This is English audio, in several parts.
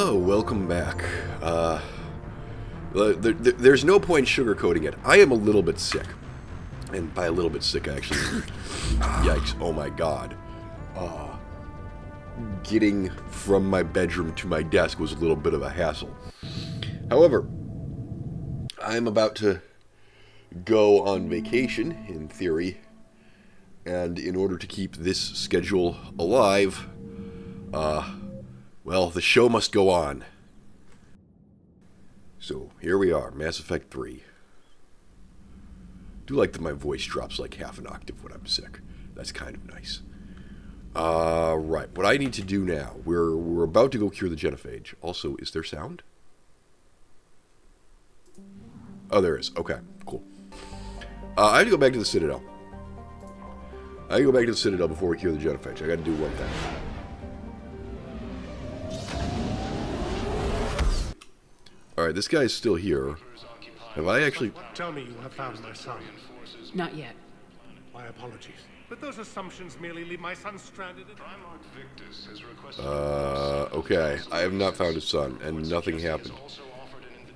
Hello, welcome back. There's no point sugarcoating it. I am a little bit sick. And by a little bit sick, I actually... Yikes, oh my god. Getting from my bedroom to my desk was a little bit of a hassle. However, I'm about to go on vacation, in theory. And in order to keep this schedule alive, well, the show must go on. So, here we are, Mass Effect 3. Do like that my voice drops like half an octave when I'm sick. That's kind of nice. Right, what I need to do now, we're about to go cure the genophage. Also, is there sound? Oh, there is. Okay, cool. I have to go back to the Citadel. I gotta go back to the Citadel before we cure the genophage. I gotta do one thing. Alright, this guy's still here. Have I actually... Tell me you have found my son. Not yet. My apologies. But those assumptions merely leave my son stranded in... Okay. I have not found his son, and nothing happened.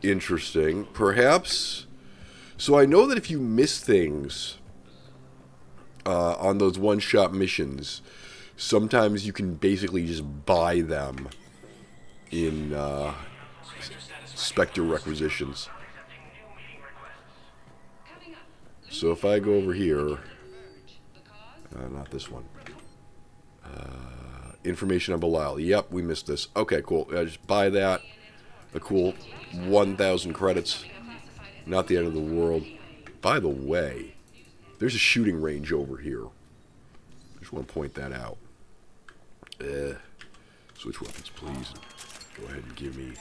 Interesting. Perhaps... So I know that if you miss things... on those one-shot missions, sometimes you can basically just buy them in Spectre requisitions. So if I go over here, not this one, information on Belial. Yep, we missed this. Okay, cool. I just buy that. A cool 1,000 credits. Not the end of the world. By the way, there's a shooting range over here. I just want to point that out. Switch weapons, please. Go ahead and give me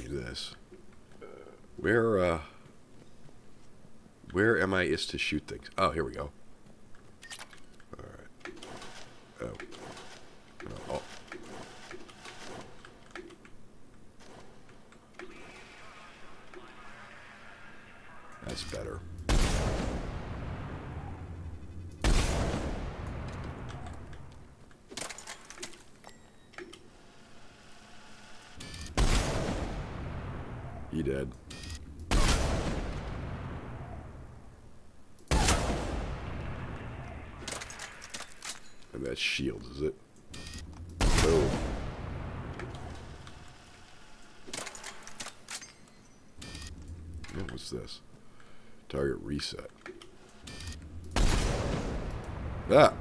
this. Where am I is to shoot things? Oh, here we go. Alright. Oh. That's better. He dead. And that's shield, is it? Boom. What's this? Target reset. Ah!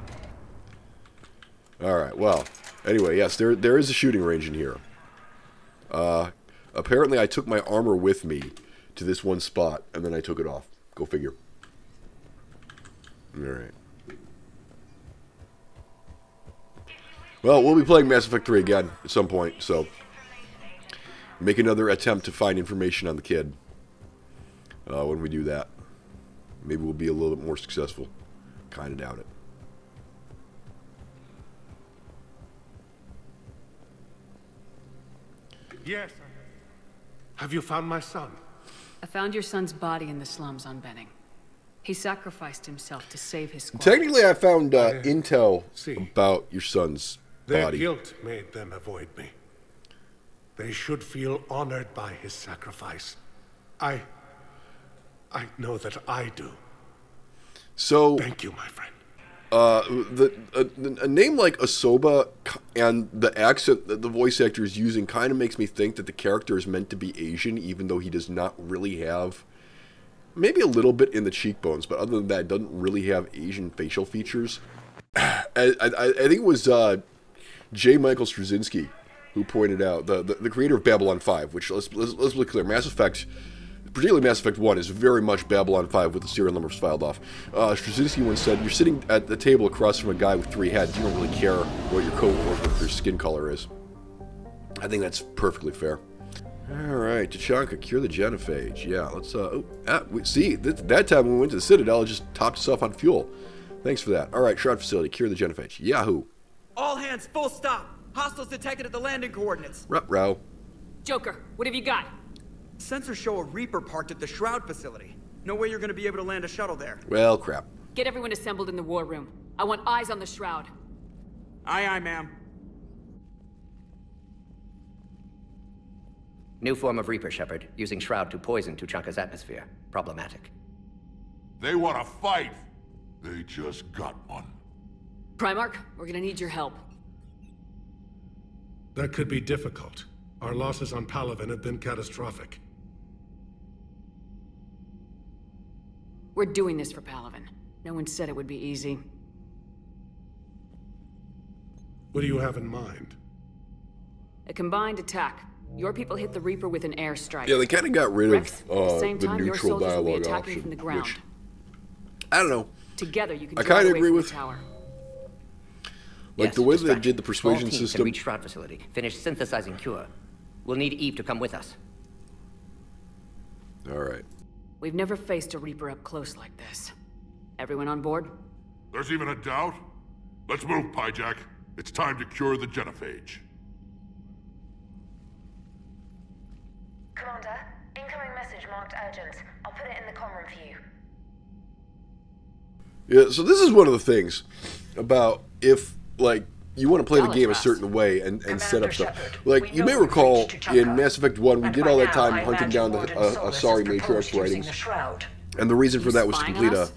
Alright, well. Anyway, yes, there is a shooting range in here. Apparently I took my armor with me to this one spot, and then I took it off. Go figure. Alright. Well, we'll be playing Mass Effect 3 again at some point, so... Make another attempt to find information on the kid. When we do that. Maybe we'll be a little bit more successful. Kinda doubt it. Yes. Have you found my son? I found your son's body in the slums on Benning. He sacrificed himself to save his squad. Technically, I found intel about your son's Their body. guilt made them avoid me. They should feel honored by his sacrifice. I know that I do. So, Thank you, my friend. a name like Asoba and the accent that the voice actor is using kind of makes me think that the character is meant to be Asian, even though he does not really have, maybe a little bit in the cheekbones, but other than that, doesn't really have Asian facial features. I think it was J. Michael Straczynski who pointed out, the creator of Babylon 5, which, let's be clear, Mass Effect, particularly Mass Effect 1, is very much Babylon 5 with the serial numbers filed off. Straczynski once said, you're sitting at the table across from a guy with 3 heads. You don't really care what your coworker's skin color is. I think that's perfectly fair. Alright, Tachanka, cure the genophage. Yeah, let's, see, that time when we went to the Citadel, it just topped us off on fuel. Thanks for that. Alright, Shroud Facility, cure the genophage. Yahoo! All hands, full stop! Hostiles detected at the landing coordinates. Ruh-roh. Joker, what have you got? Sensors show a Reaper parked at the Shroud facility. No way you're gonna be able to land a shuttle there. Well, crap. Get everyone assembled in the war room. I want eyes on the Shroud. Aye, aye, ma'am. New form of Reaper, Shepard, using Shroud to poison Tuchanka's atmosphere. Problematic. They want to fight. They just got one. Primarch, we're gonna need your help. That could be difficult. Our losses on Palaven have been catastrophic. We're doing this for Palaven. No one said it would be easy. What do you have in mind? A combined attack. Your people hit the Reaper with an airstrike. Yeah, they kind of got rid Rex, of at the same the time, your neutral soldiers will be dialogue attacking option, from the ground. which I don't know. Together, you can I drive kinda away agree from with- the tower. Like Yes, the way they distraction. did the persuasion Small teams can system. reach Shroud facility. Finish synthesizing Cure. We'll need Eve to come with us. All right. We've never faced a Reaper up close like this. Everyone on board? There's even a doubt? Let's move, Pyjak. It's time to cure the genophage. Commander, incoming message marked urgent. I'll put it in the comm room for you. Yeah, so this is one of the things about if, like, you want to play the game a Galvatron. certain way and set up stuff. Shepard, Like, we you know may we've recall reached Tuchanka. in Mass Effect 1, we And did by all that now, time I hunting imagine down Warden the Solis Asari has matriarch's proposed using writings. the Shroud. And the reason for You that was to spying complete on us?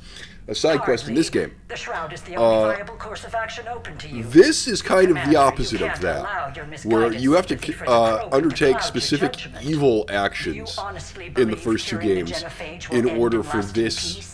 a side quest in this Hardly. game. The Shroud is the only viable course of action open to you. This is kind of the Commander, opposite you of can't allow that, your where misguided you have sympathy to for the Krogan to undertake cloud your specific judgment. evil Do you actions honestly in the believe first two curing the games genophage will in end order in for lasting this peace?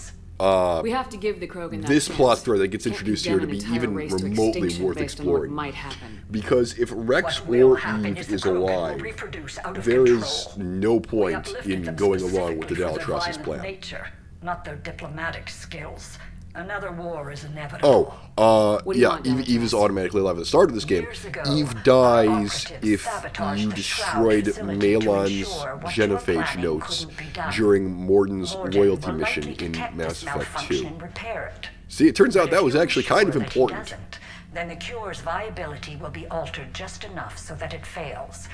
We have to give the Krogan that this chance. plot thread that gets Can't introduced condemn here to an be entire even race to remotely extinction worth based on what exploring. might happen. Because if Rex What will or happen Eve the is Krogan will alive, reproduce out of there is control. no We point uplifted in them going along with the specifically for their Dalatras's violent plan. nature, not their diplomatic skills. Another war is inevitable. What do you Yeah, want, Eve is Dallas? automatically alive at the start of this game. Years ago, Eve our dies operatives if sabotaged you the Shroud destroyed facility to Malon's ensure what you were genophage planning notes couldn't be done. during Morden's Morden loyalty will mission likely in detect Mass this Effect malfunction 2. and repair it. See, it turns out But that if was you're actually kind of sure that he important. doesn't, then the cure's viability will be altered just enough so that it fails.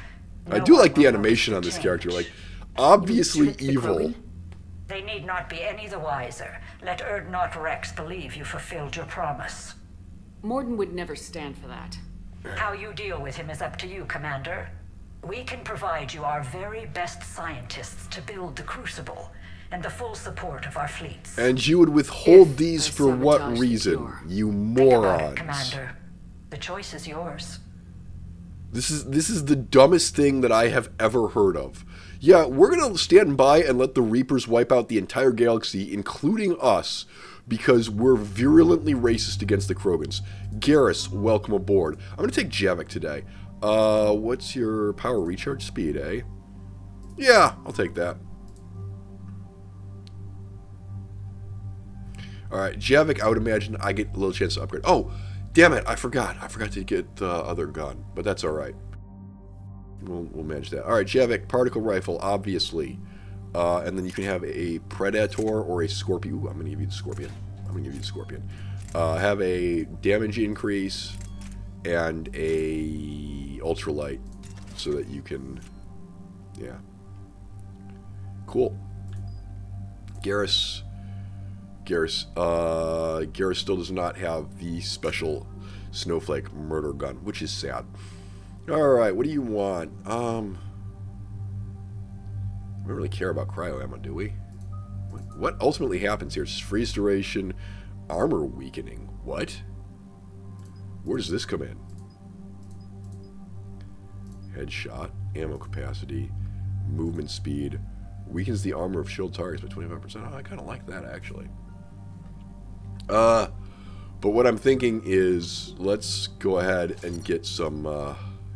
I No do one like the will animation on notice this the character. change. Like, obviously Trick the evil. Krogan? They need not be any the wiser. Let Urdnot Rex believe you fulfilled your promise. Morden would never stand for that. How you deal with him is up to you, Commander. We can provide you our very best scientists to build the Crucible, and the full support of our fleets. And you would withhold If these I for what sabotage the reason? cure. You Think about it, morons. Commander. The choice is yours. This is the dumbest thing that I have ever heard of. Yeah, we're going to stand by and let the Reapers wipe out the entire galaxy, including us, because we're virulently racist against the Krogans. Garrus, welcome aboard. I'm going to take Javik today. What's your power recharge speed, eh? Yeah, I'll take that. Alright, Javik, I would imagine I get a little chance to upgrade. Oh, damn it, I forgot. I forgot to get the other gun, but that's alright. We'll manage that. Alright, Javik, particle rifle, obviously. And then you can have a Predator or a Scorpion. Ooh, I'm going to give you the Scorpion. Have a damage increase and a ultralight so that you can... Yeah. Cool. Garrus still does not have the special Snowflake murder gun, which is sad. Alright, what do you want? We don't really care about cryo ammo, do we? What ultimately happens here? It's freeze duration, armor weakening. What? Where does this come in? Headshot, ammo capacity, movement speed, weakens the armor of shield targets by 25%. Oh, I kind of like that, actually. But what I'm thinking is, let's go ahead and get some,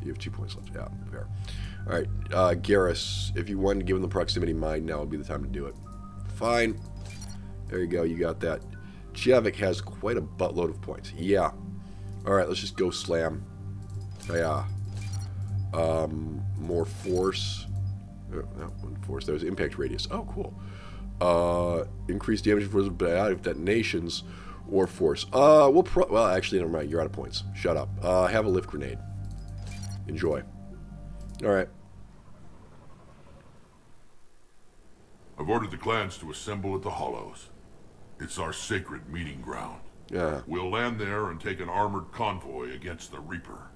you have 2 points left. Yeah, fair. Alright, Garrus, if you wanted to give him the proximity mine, now would be the time to do it. Fine. There you go, you got that. Javik has quite a buttload of points. Yeah. Alright, let's just go slam. Yeah. More force. Not one force, there's impact radius. Oh, cool. Increased damage for biotic detonations or force. Well, actually, never mind. You're out of points. Shut up. Have a lift grenade. Enjoy. Alright. I've ordered the clans to assemble at the Hollows. It's our sacred meeting ground. Yeah. We'll land there and take an armored convoy against the Reaper.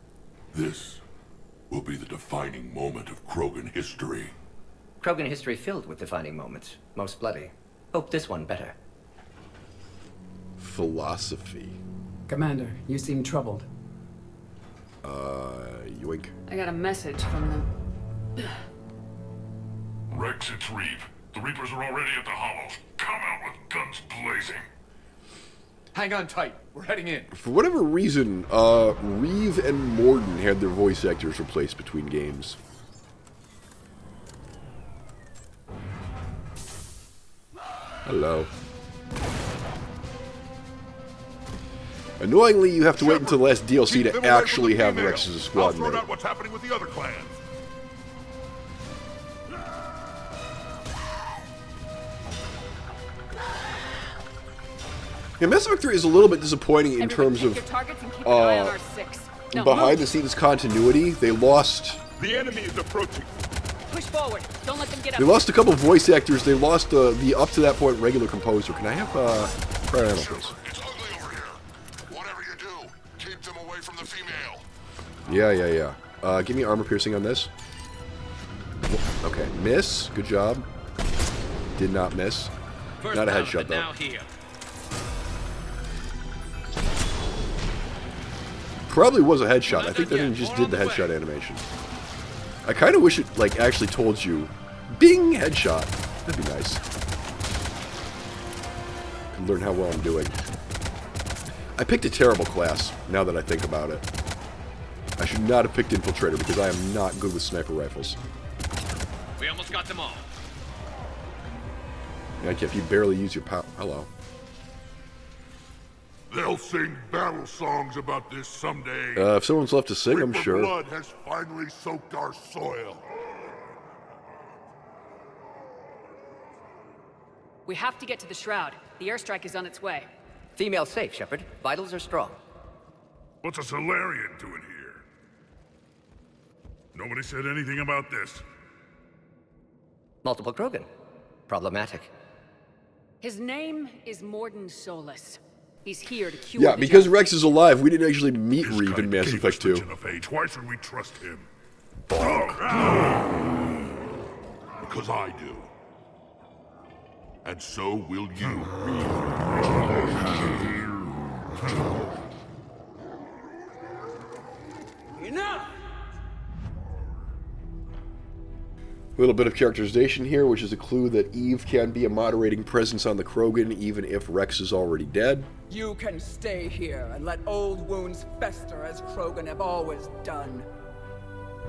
This will be the defining moment of Krogan history. Krogan history filled with defining moments, most bloody. Hope this one better. Philosophy. Commander, you seem troubled. Yoink. I got a message from them. Rex, it's Reeve. The Reapers are already at the Hollows. Come out with guns blazing. Hang on tight. We're heading in. For whatever reason, Reeve and Morden had their voice actors replaced between games. Hello. Annoyingly, you have to wait until the last DLC to actually have Rex as a squad I'll mate. sort out what's happening with the other clans. Yeah, Mass Effect 3 is a little bit disappointing in terms of behind the scenes continuity. They lost. The enemy is approaching. Push forward. Don't let them get up. They lost a couple of voice actors. They lost the up to that point regular composer. Can I have prior ammo, please? It's ugly over here. Whatever you do, keep them away from the female. Yeah. Give me armor piercing on this. Okay, miss. Good job. Did not miss. Not a headshot though. Probably was a headshot. I think that thing just did the headshot animation. I kind of wish it like actually told you, "Bing, headshot." That'd be nice. Could learn how well I'm doing. I picked a terrible class. Now that I think about it, I should not have picked Infiltrator because I am not good with sniper rifles. We almost got them all. Like if you barely use your power. Hello. They'll sing battle songs about this someday. If someone's left to sing, I'm Reaper sure. blood has finally soaked our soil. We have to get to the Shroud. The airstrike is on its way. Female safe, Shepard. Vitals are strong. What's a Solarian doing here? Nobody said anything about this. Multiple Krogan. Problematic. His name is Morden Solus. He's here to cure. Yeah, because Rex is alive, we didn't actually meet Reeve in Mass Effect 2. Why should we trust him? Because I do. And so will you. Enough! A little bit of characterization here, which is a clue that Eve can be a moderating presence on the Krogan, even if Rex is already dead. You can stay here and let old wounds fester as Krogan have always done.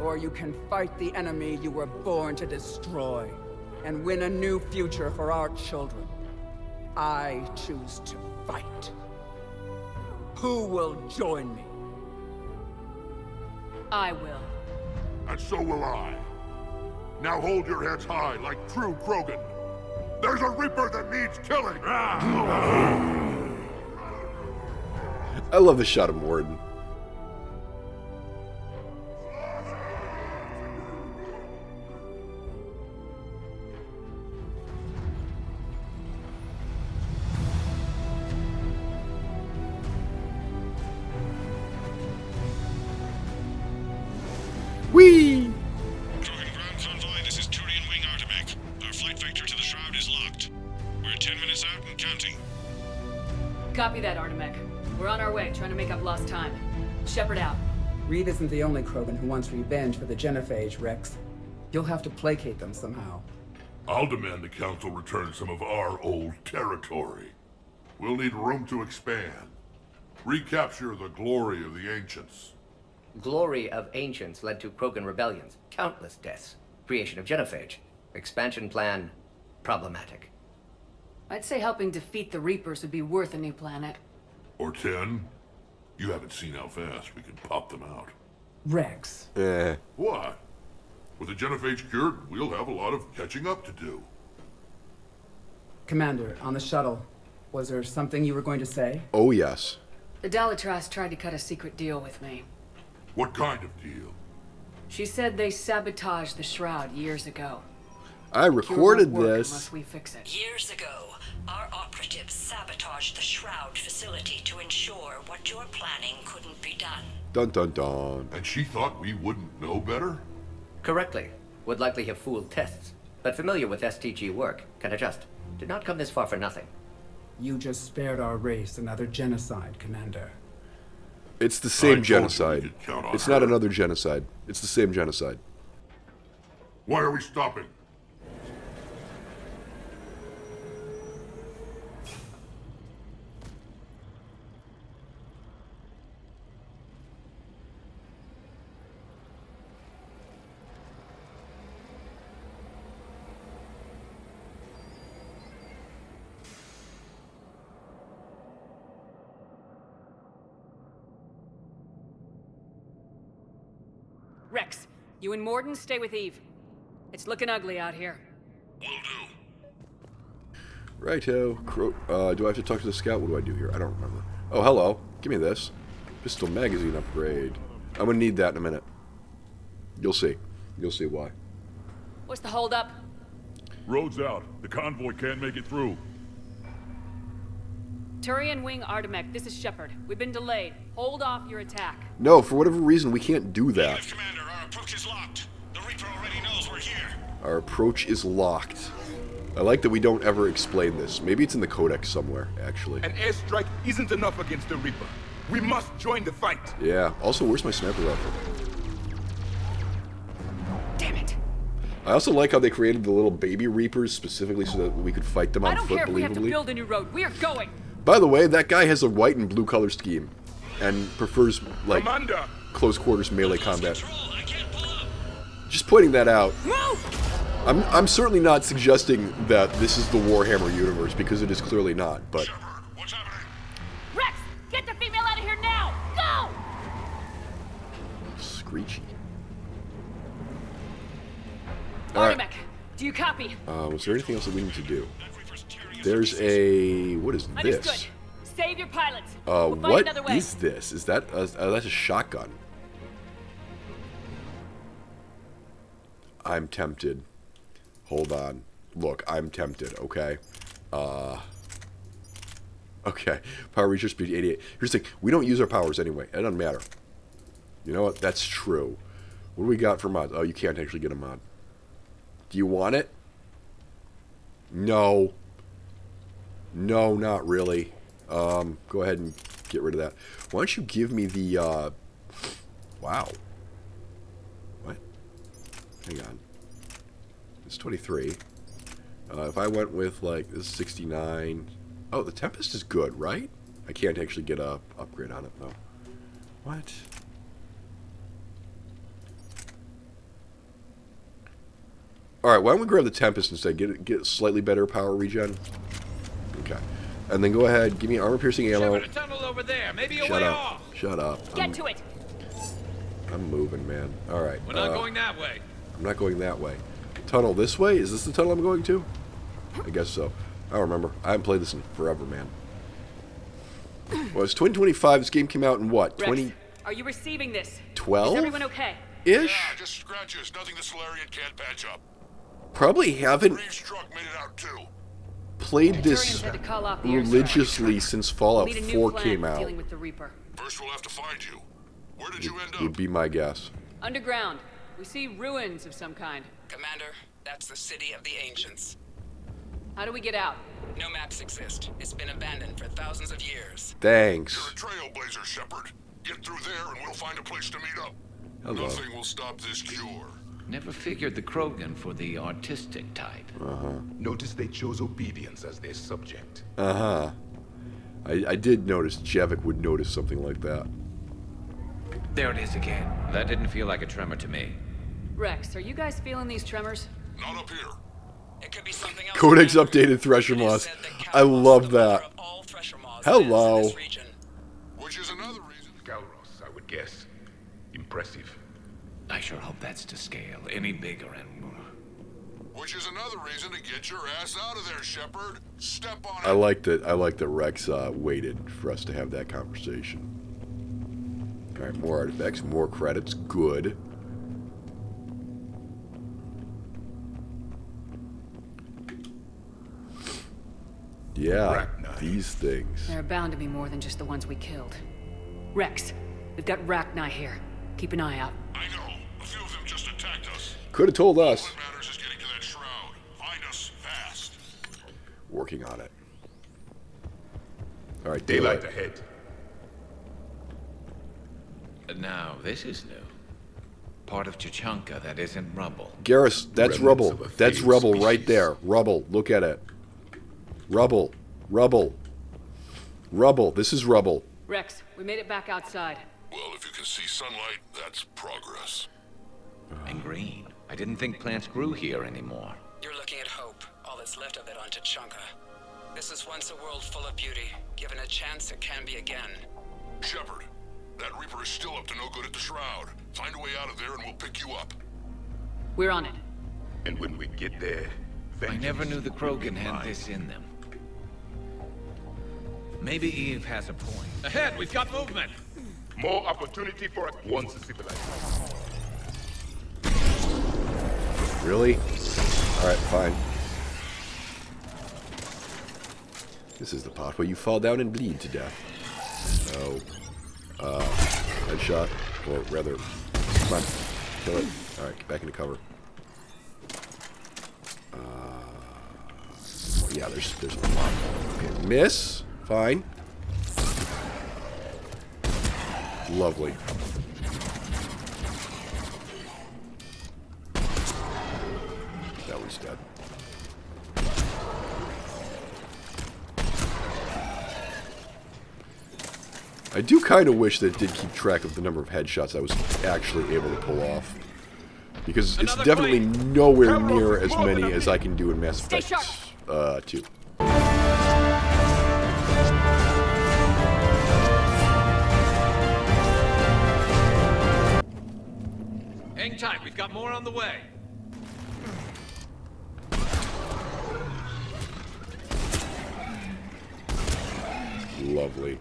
Or you can fight the enemy you were born to destroy and win a new future for our children. I choose to fight. Who will join me? I will. And so will I. Now hold your heads high like true Krogan. There's a Reaper that needs killing! I love the shot of Morden. Whee! Krogan ground convoy, this is Turian Wing Artemec. Our flight vector to the Shroud is locked. We're 10 minutes out and counting. Copy that, Artemec. We're on our way, trying to make up lost time. Shepard out. Reeve isn't the only Krogan who wants revenge for the Genophage, Rex. You'll have to placate them somehow. I'll demand the Council return some of our old territory. We'll need room to expand. Recapture the glory of the Ancients. Glory of Ancients led to Krogan rebellions, countless deaths, creation of Genophage. Expansion plan, problematic. I'd say helping defeat the Reapers would be worth a new planet. Or 10. You haven't seen how fast we can pop them out. Rex. What? With the Genophage cured, we'll have a lot of catching up to do. Commander, on the shuttle, was there something you were going to say? Oh, yes. The Dalitras tried to cut a secret deal with me. What kind of deal? She said they sabotaged the Shroud years ago. I recorded Cure won't work this. unless we fix it. Years ago, our operatives sabotaged the Shroud facility to ensure what you're planning couldn't be done. Dun dun dun. And she thought we wouldn't know better? Correctly. Would likely have fooled tests, but familiar with STG work, can adjust. Did not come this far for nothing. You just spared our race another genocide, Commander. It's the I same told you we genocide. could count on It's not her. another genocide. It's the same genocide. Why are we stopping? Rex, you and Morden stay with Eve. It's looking ugly out here. Will do. Righto. Do I have to talk to the scout? What do I do here? I don't remember. Oh, hello. Give me this. Pistol magazine upgrade. I'm gonna need that in a minute. You'll see. You'll see why. What's the holdup? Road's out. The convoy can't make it through. Turian Wing Artemek, this is Shepard. We've been delayed. Hold off your attack. No, for whatever reason, we can't do that. Commander, our approach is locked. The Reaper already knows we're here. Our approach is locked. I like that we don't ever explain this. Maybe it's in the codex somewhere, actually. An airstrike isn't enough against the Reaper. We must join the fight. Yeah. Also, where's my sniper rifle? Damn it! I also like how they created the little baby Reapers specifically so that we could fight them on I don't foot care if we have to believably. build a new road. We are going! By the way, that guy has a white and blue color scheme and prefers, like, Commander! close quarters melee combat. Just pointing that out. I'm certainly not suggesting that this is the Warhammer universe, because it is clearly not, but... Rex! Get the female out of here now! Go! Screechy. Alright. Artemek, do you copy? Was there anything else that we need to do? There's a... What is Understood. this? Save your pilots. We'll find What another way. is this? Is that... that's a shotgun. I'm tempted. Hold on. Look, I'm tempted, okay? Okay. Power recharge speed 88. Here's the thing. We don't use our powers anyway. It doesn't matter. You know what? That's true. What do we got for mods? Oh, you can't actually get a mod. Do you want it? No. No, not really. Go ahead and get rid of that. Why don't you give me the, wow. What? Hang on. It's 23. If I went with, like, this is 69. Oh, the Tempest is good, right? I can't actually get a upgrade on it, though. What? Alright, why don't we grab the Tempest instead? Get slightly better power regen. Okay. And then go ahead, give me armor-piercing ammo. Shepard, a tunnel over there. Maybe a Shut way up. off. Shut up. Get to it! I'm moving, man. Alright. We're not going that way. I'm not going that way. Tunnel this way? Is this the tunnel I'm going to? I guess so. I don't remember. I haven't played this in forever, man. Well, it's 2025. This game came out in what? Rex, 20... are you receiving this? 12? Is everyone okay? Ish? Yeah, just scratches. Nothing the Solarian can't patch up. Probably haven't Reeves' truck made it out too. played this Turians had to call off the airstrike. religiously since Fallout We'll need a 4 new plan came for out. dealing with the Reaper. First we'll have to find you. Where did you end up? Would be my guess. Underground. We see ruins of some kind. Commander, that's the City of the Ancients. How do we get out? No maps exist. It's been abandoned for thousands of years. Thanks. You're a trailblazer, Shepard. Get through there and we'll find a place to meet up. Hello. Nothing will stop this cure. Never figured the Krogan for the artistic type. Notice they chose obedience as their subject. Uh-huh. I did notice Javik would notice something like that. There it is again. That didn't feel like a tremor to me. Rex, are you guys feeling these tremors? Not up here. It could be something else. Codex Commander. updated Thresher It is Moss. said that I Calros love is the mother that. of all Thresher Moss Hello. lives in this region. Which is another reason. Galros, I would guess. Impressive. I sure hope that's to scale. Any bigger and... Which is another reason to get your ass out of there, Shepard. Step on it. I like that Rex waited for us to have that conversation. Alright, more artifacts, more credits. Good. Yeah, these things. There are bound to be more than just the ones we killed. Rex, we've got Rachni here. Keep an eye out. I know. A few of them just attacked us. Could have told us. What matters is getting to that shroud. Find us fast. Working on it. All right, Daylight ahead. Now, this is new. Part of Chichanka that isn't rubble. Garrus, that's rubble. That's rubble right there. Rubble. Look at it. Rubble. Rubble. Rubble. This is rubble. Rex, we made it back outside. Well, if you can see sunlight, that's progress. And green. I didn't think plants grew here anymore. You're looking at hope, all that's left of it on Tachanka. This is once a world full of beauty. Given a chance, it can be again. Shepard, that Reaper is still up to no good at the Shroud. Find a way out of there and we'll pick you up. We're on it. And when we get there, I never knew the Krogan had this in them. Maybe Eve has a point. Ahead, we've got movement! more opportunity for once civilized. Really? Alright, fine. This is the part where you fall down and bleed to death. Oh. Headshot. Or rather, come on. Kill it. Alright, get back into cover. Yeah, there's a lot. Okay, miss. Fine. Lovely. That was dead. I do kind of wish that it did keep track of the number of headshots I was actually able to pull off. Because it's definitely nowhere near as many as I can do in Mass Effect 2. Hang tight, we've got more on the way. Lovely.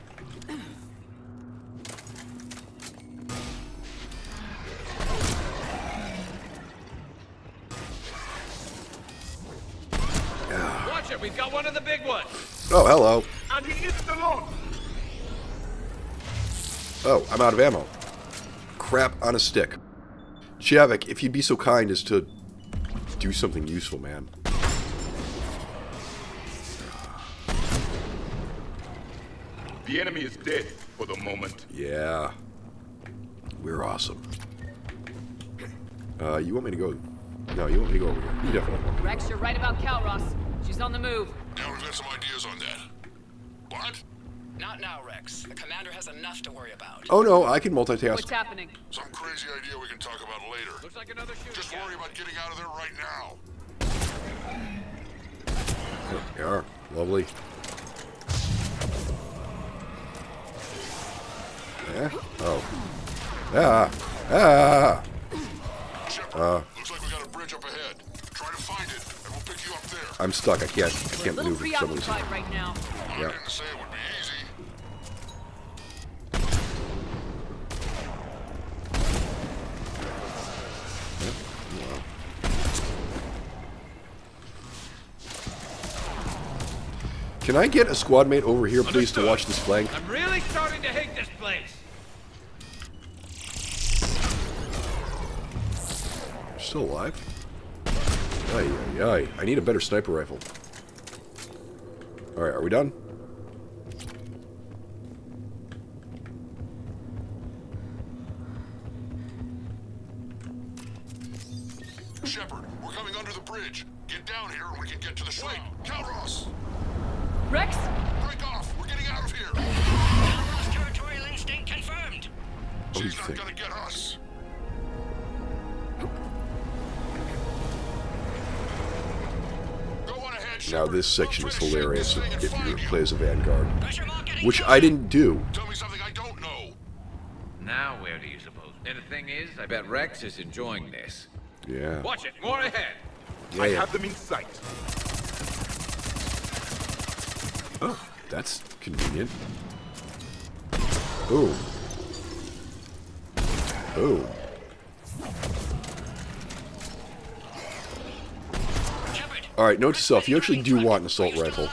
Watch it, we've got one of the big ones. Oh, hello. And he is the Lord. Oh, I'm out of ammo. Crap on a stick. Javik, if you'd be so kind as to do something useful, man. The enemy is dead for the moment. Yeah. We're awesome. You want me to go? No, you want me to go over here. You definitely want me to go. Rex, you're right about Kalros. She's on the move. Now we've got some ideas on that. What? Not now, Rex. The commander has enough to worry about. Oh no, I can multitask. What's happening? Some crazy idea we can talk about later. Looks like another shooting. Just worry about getting out of there right now. There we are. Lovely. Yeah. Oh. Ah. Ah. Shepard, looks like we got a bridge up ahead. Try to find it, and we'll pick you up there. I'm stuck. I can't We're a little maneuver for some reason. preoccupied right now. I Yeah. didn't say it would be easy. Can I get a squad mate over here, please, to watch this flank? I'm really starting to hate this place. You're still alive? Ay, ay, ay. I need a better sniper rifle. Alright, are we done? Shepard, we're coming under the bridge. Get down here and we can get to the shrine. Kalros! Rex? Break off! We're getting out of here! Kalros territorial instinct confirmed. She's not gonna get us. Go on ahead, Now Shepard. this section I'll is try to shake hilarious this thing and if find you you. play as a Vanguard. Pressure mark getting Which closer. I didn't do. Tell me something I don't know. Now where do you suppose? And the thing is, I bet Rex is enjoying this. Yeah. Watch it, more ahead. I Yeah. have them in sight. Oh, that's convenient. Boom. Boom. Alright, note to self, you actually do want an assault rifle.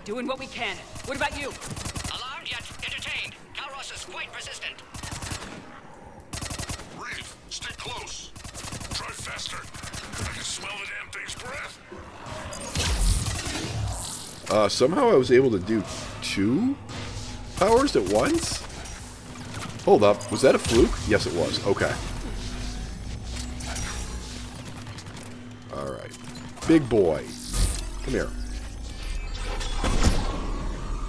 Doing what we can. What about you? Alarmed yet entertained. Kalros is quite persistent. Reeve, stick close. Try faster. I can smell the damn thing's breath. Somehow I was able to do 2 powers at once? Hold up. Was that a fluke? Yes, it was. Okay. Alright. Big boy. Come here.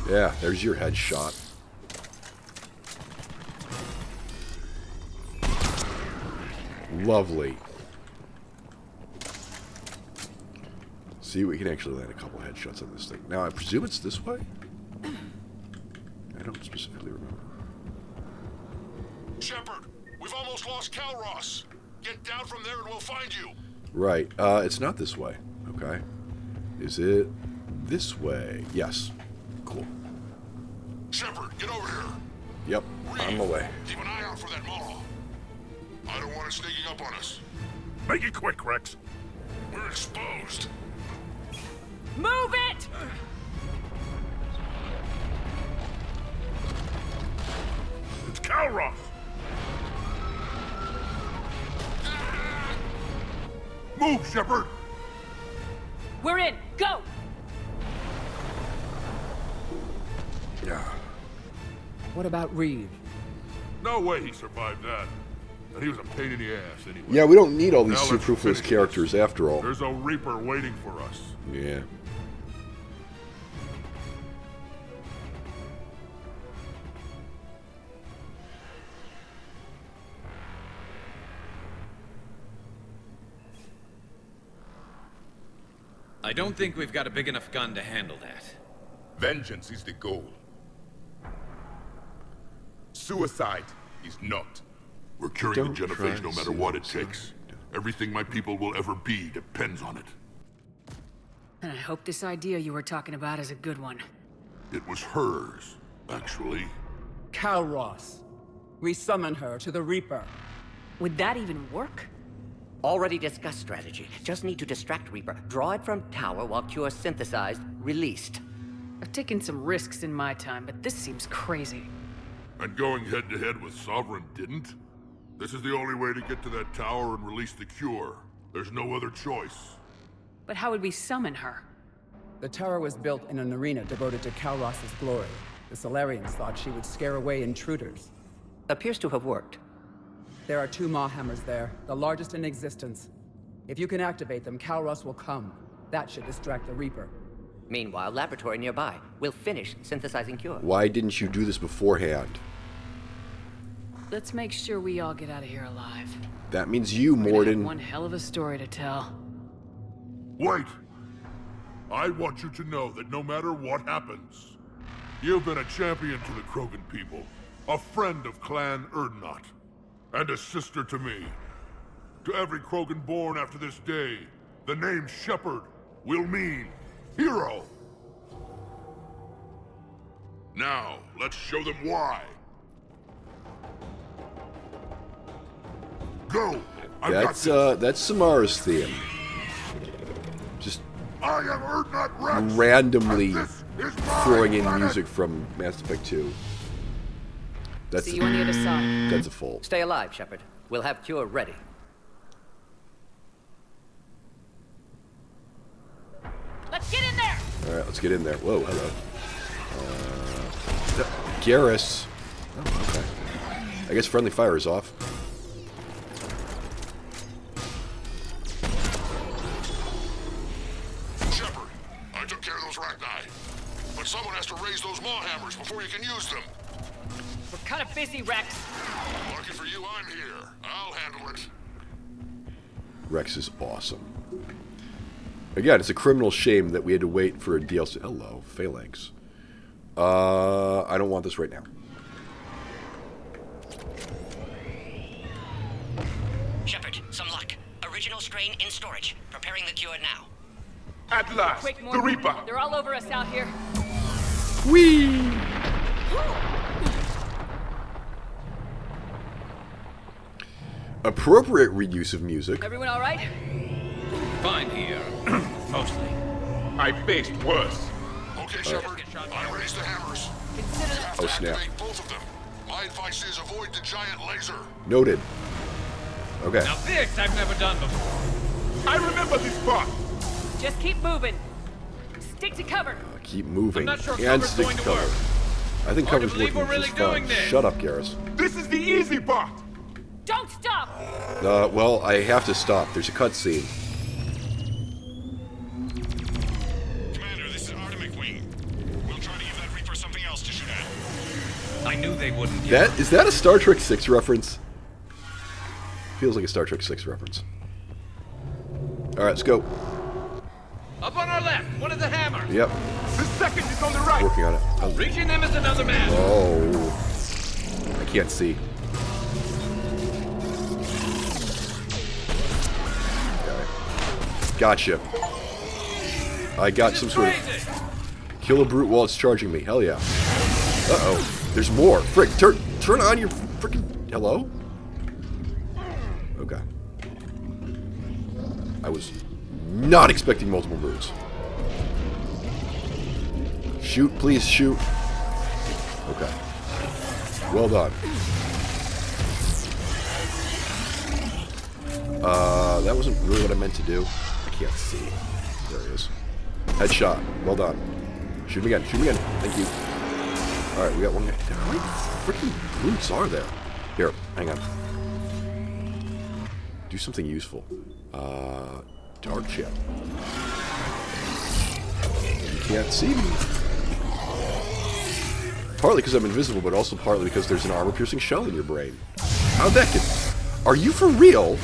Yeah, there's your headshot. Lovely. See, we can actually land a couple headshots on this thing. Now, I presume it's this way? I don't specifically remember. Shepard, we've almost lost Kalros. Get down from there and we'll find you. Right. It's not this way. Okay. Is it this way? Yes. Cool. Shepard, get over here. Yep. On my way. Keep an eye out for that Maw. I don't want it sneaking up on us. Make it quick, Rex. We're exposed. Move it! It's Kalros! Move, Shepard! We're in. Go! Yeah. What about Reeve? No way he survived that. And he was a pain in the ass anyway. Yeah, we don't need all these Now let's superfluous finish characters this. after all. There's a Reaper waiting for us. Yeah. I don't think we've got a big enough gun to handle that. Vengeance is the goal. Suicide is not. We're curing Don't the try genophage no and matter see what it what's takes. Everything my people will ever be depends on it. And I hope this idea you were talking about is a good one. It was hers, actually. Kalros. We summon her to the Reaper. Would that even work? Already discussed strategy. Just need to distract Reaper. Draw it from tower while Cure synthesized, released. I've taken some risks in my time, but this seems crazy. And going head-to-head with Sovereign didn't? This is the only way to get to that tower and release the Cure. There's no other choice. But how would we summon her? The tower was built in an arena devoted to Kalros' glory. The Solarians thought she would scare away intruders. Appears to have worked. There are 2 Maw hammers there, the largest in existence. If you can activate them, Kalros will come. That should distract the Reaper. Meanwhile, laboratory nearby. We'll finish synthesizing Cure. Why didn't you do this beforehand? Let's make sure we all get out of here alive. That means you, We're gonna have Morden. one hell of a story to tell. Wait! I want you to know that no matter what happens, you've been a champion to the Krogan people, a friend of Clan Urdnot, and a sister to me. To every Krogan born after this day, the name Shepard will mean hero. Now, let's show them why. Go! That's Samara's theme. Just I am Urdnot Rex, randomly and this is my throwing in planet. music from Mass Effect 2. That's See you on the other side. That's a fault. Stay alive, Shepard. We'll have Cure ready. Let's get in there! Alright, let's get in there. Whoa, hello. Garrus. Oh, okay. I guess friendly fire is off. Shepard, I took care of those Rachni. But someone has to raise those Maw hammers before you can use them. We're kind of busy, Rex. Lucky for you, I'm here. I'll handle it. Rex is awesome. Again, it's a criminal shame that we had to wait for a DLC. Hello, Phalanx. I don't want this right now. Shepard, some luck. Original strain in storage. Preparing the Cure now. At last, Quick, the Morgan. Reaper! They're all over us out here. Whee! Appropriate reuse of music. Everyone all right? Fine here. Mostly. I faced worse. Okay, Shepard. I raised the hammers. Oh, snap. Activate both of them. My advice is avoid the giant laser. Noted. Okay. Now this I've never done before. I remember this part. Just keep moving. Stick to cover. Keep moving. I'm not sure and cover's stick going to to cover. work. I think Hard to cover's believe working we're really just fine. doing this. Shut up, Garrus. This is the easy part. Don't stop. Well, I have to stop. There's a cutscene. Commander, this is Artemic Wing. We'll try to give that Reaper something else to shoot at. I knew they wouldn't. Is that a Star Trek 6 reference? Feels like a Star Trek 6 reference. All right, let's go. Up on our left, one is a hammer. Yep. The second is on the right. Working on it. Reaching them is another man. Oh. I can't see. Gotcha. I got some sort of... Kill a brute while it's charging me. Hell yeah. Uh-oh. There's more. Frick, turn on your freaking... Hello? Okay. I was not expecting multiple brutes. Shoot, please, shoot. Okay. Well done. That wasn't really what I meant to do. I can't see. There he is. Headshot. Well done. Shoot him again. Shoot him again. Thank you. Alright, we got one guy. How many freaking brutes are there? Here, hang on. Do something useful. Dark chip. You can't see me. Partly because I'm invisible, but also partly because there's an armor-piercing shell in your brain. How'd that get... Are you for real?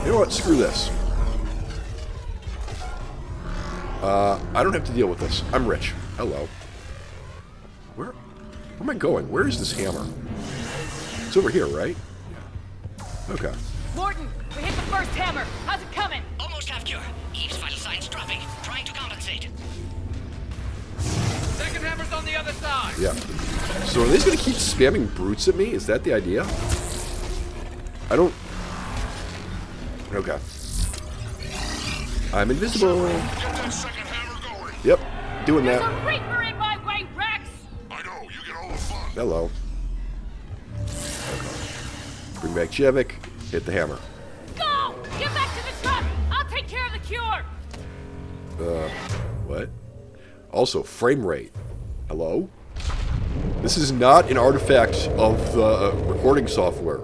You know what? Screw this. I don't have to deal with this. I'm rich. Hello. Where am I going? Where is this hammer? It's over here, right? Okay. Morton, we hit the first hammer. How's it coming? Almost half cure. Eve's vital signs dropping. Trying to compensate. Second hammer's on the other side. Yeah. So are they just going to keep spamming brutes at me? Is that the idea? I don't... Okay. I'm invisible. Yep. Doing There's that. a Reaper in my way, Rex! I know, you get all the fun. Hello. Okay. Bring back Jevik. Hit the hammer. Go! Get back to the truck! I'll take care of the cure! What? Also, frame rate. Hello? This is not an artifact of the recording software.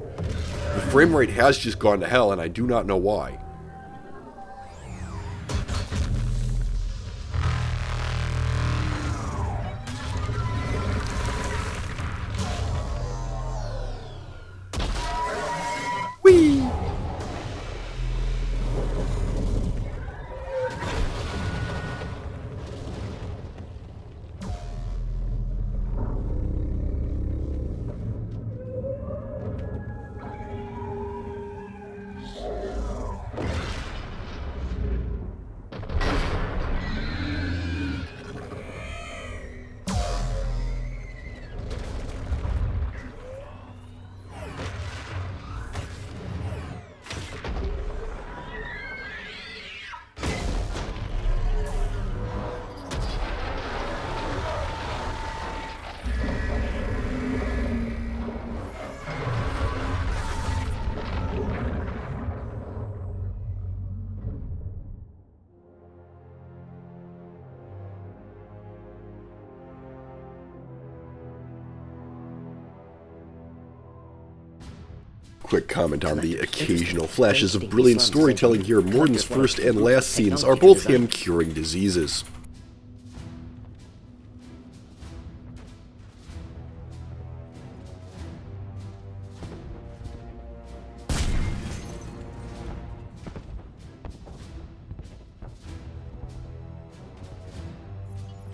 The frame rate has just gone to hell, and I do not know why. Whee! Quick comment on the occasional flashes of brilliant storytelling here. Morden's first and last scenes are both him curing diseases.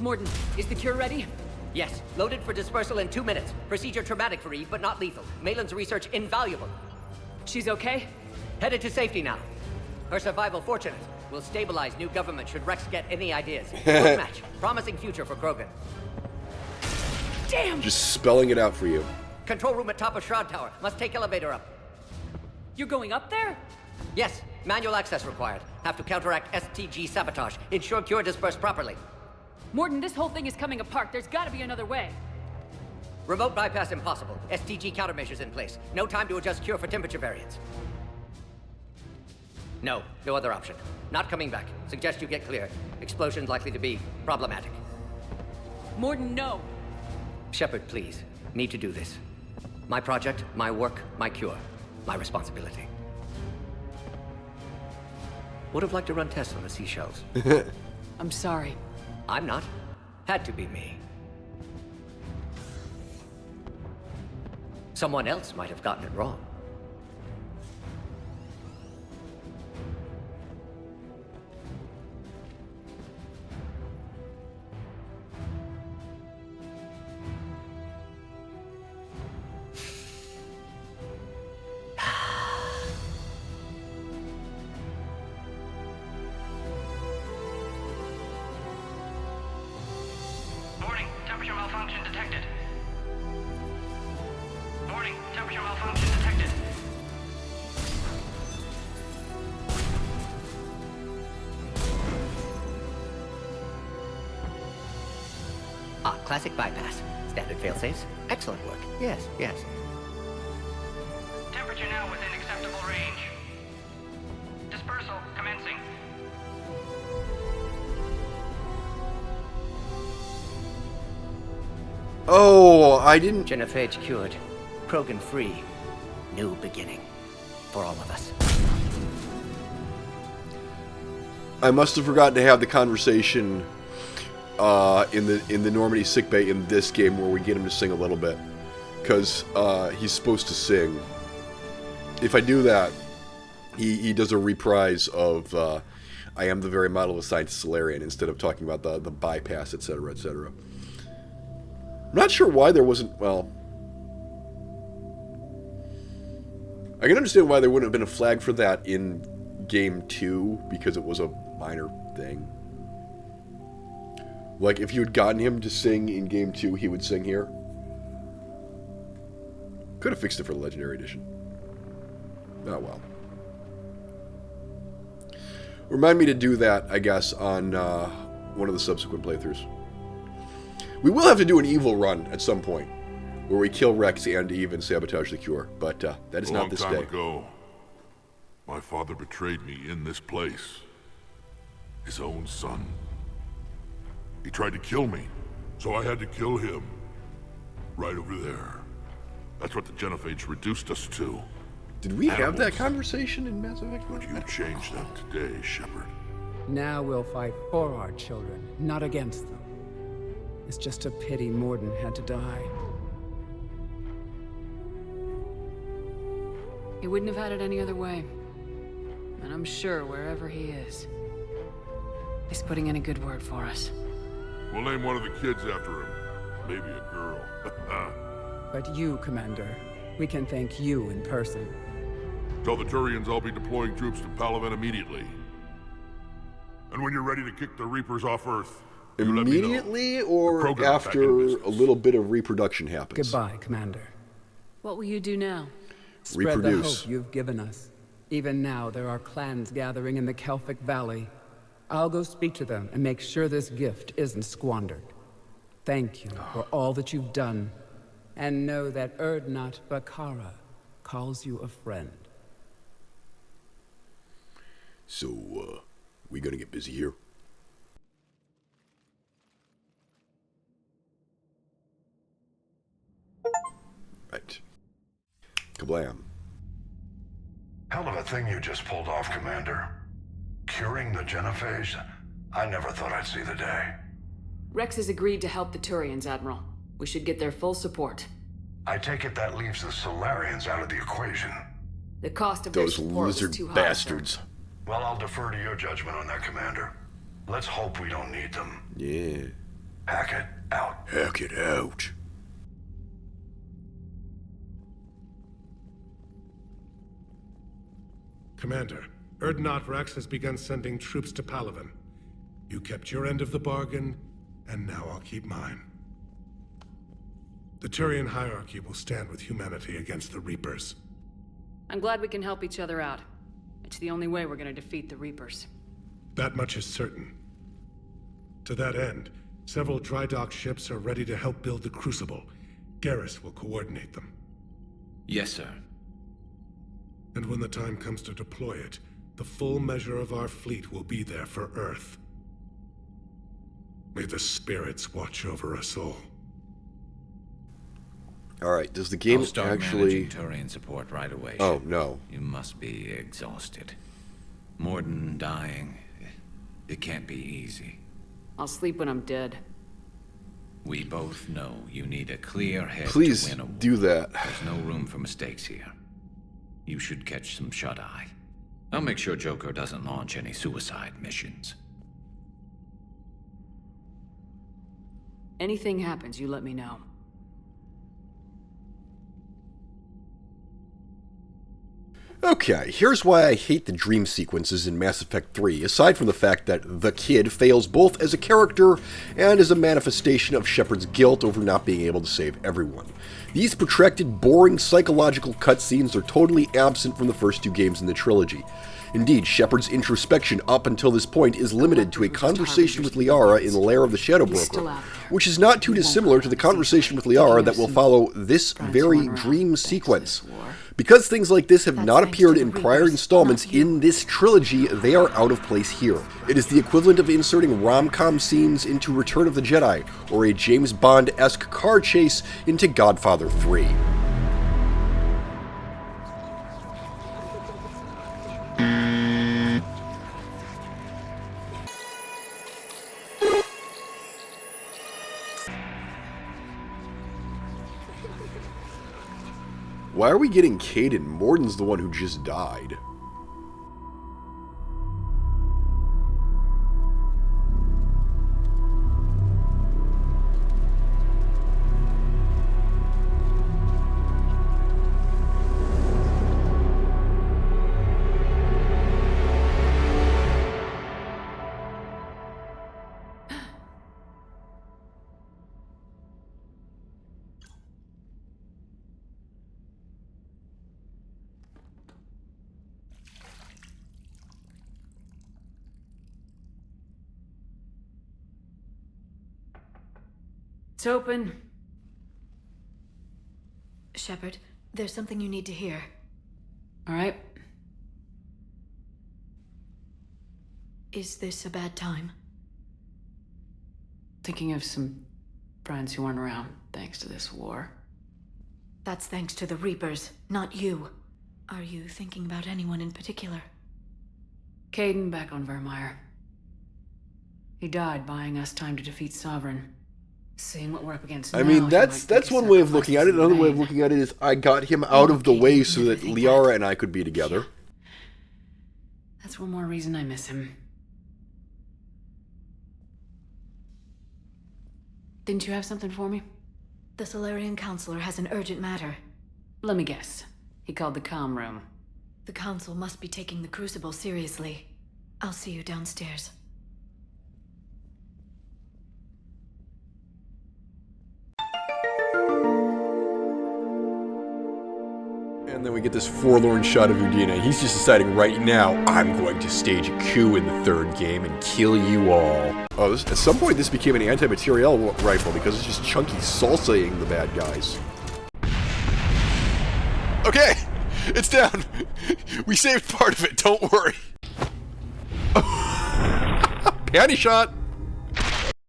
Morton, is the cure ready? Yes. Loaded for dispersal in 2 minutes. Procedure traumatic for Eve, but not lethal. Malin's research invaluable. She's okay? Headed to safety now. Her survival fortunate. Will stabilize new government should Rex get any ideas. Good match. Promising future for Krogan. Damn! Just spelling it out for you. Control room at top of Shroud Tower. Must take elevator up. You're going up there? Yes. Manual access required. Have to counteract STG sabotage. Ensure cure dispersed properly. Mordin, this whole thing is coming apart. There's gotta be another way. Remote bypass impossible. STG countermeasures in place. No time to adjust cure for temperature variance. No other option. Not coming back. Suggest you get clear. Explosion's likely to be problematic. Mordin, no. Shepard, please. Need to do this. My project, my work, my cure. My responsibility. Would have liked to run tests on the seashells. I'm sorry. I'm not. Had to be me. Someone else might have gotten it wrong. Warning, temperature malfunction detected. Warning, temperature malfunction detected. Classic bypass. Standard failsafes. Excellent work. Yes. Temperature now within acceptable range. Dispersal commencing. Oh, I didn't... Genophage cured. Krogan free. New beginning. For all of us. I must have forgotten to have the conversation in the Normandy sickbay in this game where we get him to sing a little bit. Because he's supposed to sing. If I do that, he does a reprise of I am the very model of scientist Salarian instead of talking about the bypass, etc., etc. I'm not sure why there wasn't, well... I can understand why there wouldn't have been a flag for that in Game 2, because it was a minor thing. Like, if you had gotten him to sing in Game 2, he would sing here. Could have fixed it for the Legendary Edition. Oh, well. Remind me to do that, I guess, on one of the subsequent playthroughs. We will have to do an evil run at some point, where we kill Rex and even sabotage the cure, but that is not this day. A long time ago, my father betrayed me in this place. His own son. He tried to kill me, so I had to kill him. Right over there. That's what the Genophage reduced us to. Did we have that conversation in Mass Effect? But you changed that today, Shepard. Now we'll fight for our children, not against them. It's just a pity Mordin had to die. He wouldn't have had it any other way. And I'm sure wherever he is, he's putting in a good word for us. We'll name one of the kids after him. Maybe a girl. But you, Commander, we can thank you in person. Tell the Turians I'll be deploying troops to Palaven immediately. And when you're ready to kick the Reapers off Earth, immediately or after a little bit of reproduction happens? Goodbye, Commander. What will you do now? Spread the hope you've given us. Even now, there are clans gathering in the Kelphic Valley. I'll go speak to them and make sure this gift isn't squandered. Thank you for all that you've done. And know that Urdnot Bakara calls you a friend. So, we gonna get busy here? Right. Kablam. Hell of a thing you just pulled off, Commander. Curing the Genophage? I never thought I'd see the day. Rex has agreed to help the Turians, Admiral. We should get their full support. I take it that leaves the Solarians out of the equation. The cost of their support was too high, bastards. sir. Well, I'll defer to your judgment on that, Commander. Let's hope we don't need them. Yeah. Hackett, out. Hackett, out. Commander, Urdnot Rex has begun sending troops to Palaven. You kept your end of the bargain, and now I'll keep mine. The Turian hierarchy will stand with humanity against the Reapers. I'm glad we can help each other out. It's the only way we're gonna defeat the Reapers. That much is certain. To that end, Several dry dock ships are ready to help build the Crucible. Garrus will coordinate them. Yes, sir. And when the time comes to deploy it, the full measure of our fleet will be there for Earth. May the spirits watch over us all. Alright, does the game I'll start actually... managing Turian support right away. Oh, Shepard. no. You must be exhausted. Mordin dying, it can't be easy. I'll sleep when I'm dead. We both know you need a clear head Please to win a war. do that. There's no room for mistakes here. You should catch some shut-eye. I'll make sure Joker doesn't launch any suicide missions. Anything happens, you let me know. Okay, here's why I hate the dream sequences in Mass Effect 3, aside from the fact that the kid fails both as a character and as a manifestation of Shepard's guilt over not being able to save everyone. These protracted, boring psychological cutscenes are totally absent from the first two games in the trilogy. Indeed, Shepard's introspection up until this point is limited to a conversation with Liara in the Lair of the Shadow Broker, which is not too dissimilar to the conversation with Liara that will follow this very dream sequence. Because things like this have not appeared in prior installments in this trilogy, they are out of place here. It is the equivalent of inserting rom-com scenes into Return of the Jedi, or a James Bond-esque car chase into Godfather 3. Why are we getting Kaidan? Mordin's the one who just died. It's open. Shepard, there's something you need to hear. All right. Is this a bad time? Thinking of some friends who aren't around thanks to this war. That's thanks to the Reapers, not you. Are you thinking about anyone in particular? Kaidan back on Vermeer. He died buying us time to defeat Sovereign. Seeing what we're up against I now, mean, that's one way of looking at it. Another way of looking at it is I got him out of the way so that Liara and I could be together. That's one more reason I miss him. Didn't you have something for me? The Solarian Counselor has an urgent matter. Let me guess. He called the comm room. The Council must be taking the Crucible seriously. I'll see you downstairs. And then we get this forlorn shot of Udina. He's just deciding right now, I'm going to stage a coup in the third game and kill you all. Oh, at some point this became an anti-materiel rifle because it's just Chunky salsaing the bad guys. Okay, it's down. We saved part of it, don't worry. Panty shot.